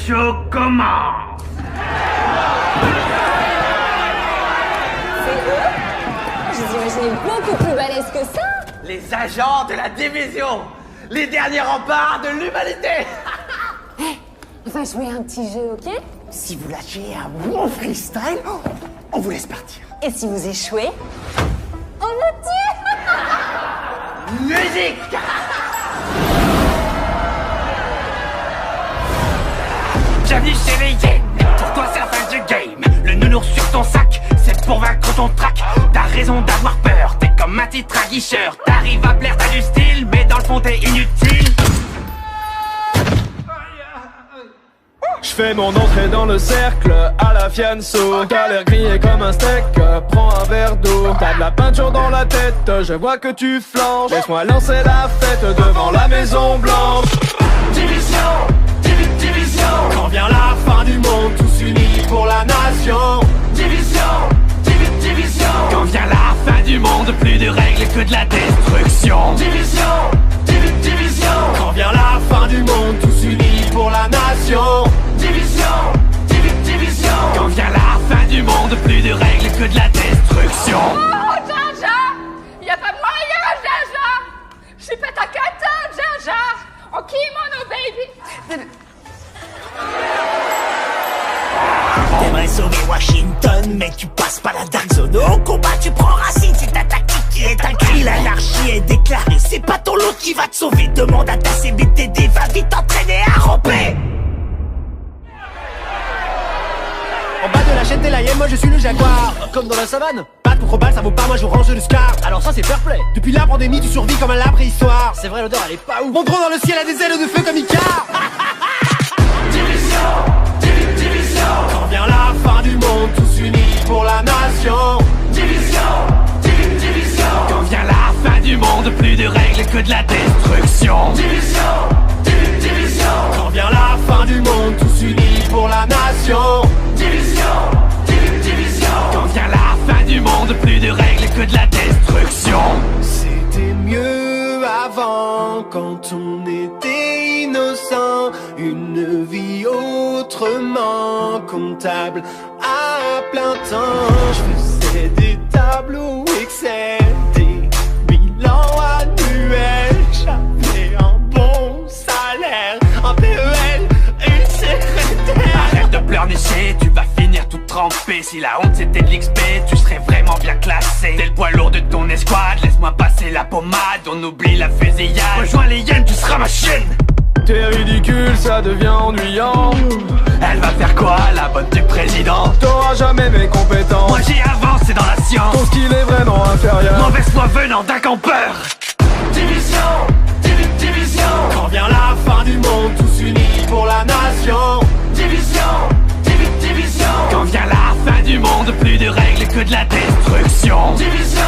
show commence. C'est eux? Je les imaginais beaucoup plus balèzes que ça. Les agents de la division, les derniers remparts de l'humanité. On va jouer un petit jeu, ok? Si vous lâchez un bon freestyle, on vous laisse partir. Et si vous échouez, on vous tue. Musique. Bienvenue chez les Yens. Pour toi c'est la fin du game. Le nounours sur ton sac, c'est pour vaincre ton trac. T'as raison d'avoir peur, t'es comme un titre aguicheur. T'arrives à plaire, t'as du style, mais dans le fond t'es inutile. Je fais mon entrée dans le cercle à la fianso. T'as l'air grillé comme un steak, prends un verre d'eau. T'as de la peinture dans la tête, je vois que tu flanches. Laisse-moi lancer la fête devant la Maison Blanche. Division, division. Quand vient la fin du monde, tous unis pour la nation. Division, division. Quand vient la fin du monde, plus de règles que de la destruction. Division, division. Quand vient la fin du monde, tous unis pour la nation. Division, division. Quand vient la fin du monde, plus de règles que de la destruction. Oh, Jar Jar! Y'a pas moyen, Jar Jar! J'suis pas ta cata, Jar Jar! Oh, kimono, baby! T'aimerais sauver Washington, mais tu passes pas la Dark Zone. Au combat, tu prends racine, c'est ta tactique qui est un cri. L'anarchie est déclarée, c'est pas ton lot qui va te sauver. Demande à ta CBTD, va vite t'entraîner à ramper. En bas de la chaîne t'es la hyène, moi je suis le jaguar. Comme dans la savane, pas de contre-balle, ça vaut pas, moi je range le scar. Alors ça c'est fair play. Depuis la pandémie tu survis comme un la préhistoire. C'est vrai l'odeur elle est pas ouf. Mon trône dans le ciel a des ailes de feu comme Icar. Division, division. Quand vient la fin du monde, tous unis pour la nation. Division, division. Quand vient la fin du monde, plus de règles que de la destruction. Division, division. Quand vient la fin du monde, tous unis pour la nation. Division, division. Quand vient la fin du monde, plus de règles que de la destruction. C'était mieux avant quand on était innocent. Une vie autrement comptable à plein temps. Je faisais des tableaux Excel, des bilans annuels. J'avais un bon salaire, un PEL, une secrétaire. Arrête de pleurnicher, tu vas finir tout trempé. Si la honte c'était de l'XP, tu serais vraiment bien classé. T'es le poids lourd de ton escouade, laisse-moi passer la pommade. On oublie la fusillade, rejoins les hyènes, tu seras ma chienne. T'es ridicule, ça devient ennuyant. Elle va faire quoi, la bonne du président? T'auras jamais mes compétences. Moi j'ai avancé dans la science. Ton skill est vraiment inférieur. Mauvaise foi venant d'un campeur. Division, division. Quand vient la fin du monde, tous unis pour la nation. Division, division. Quand vient la fin du monde, plus de règles que de la destruction. Division,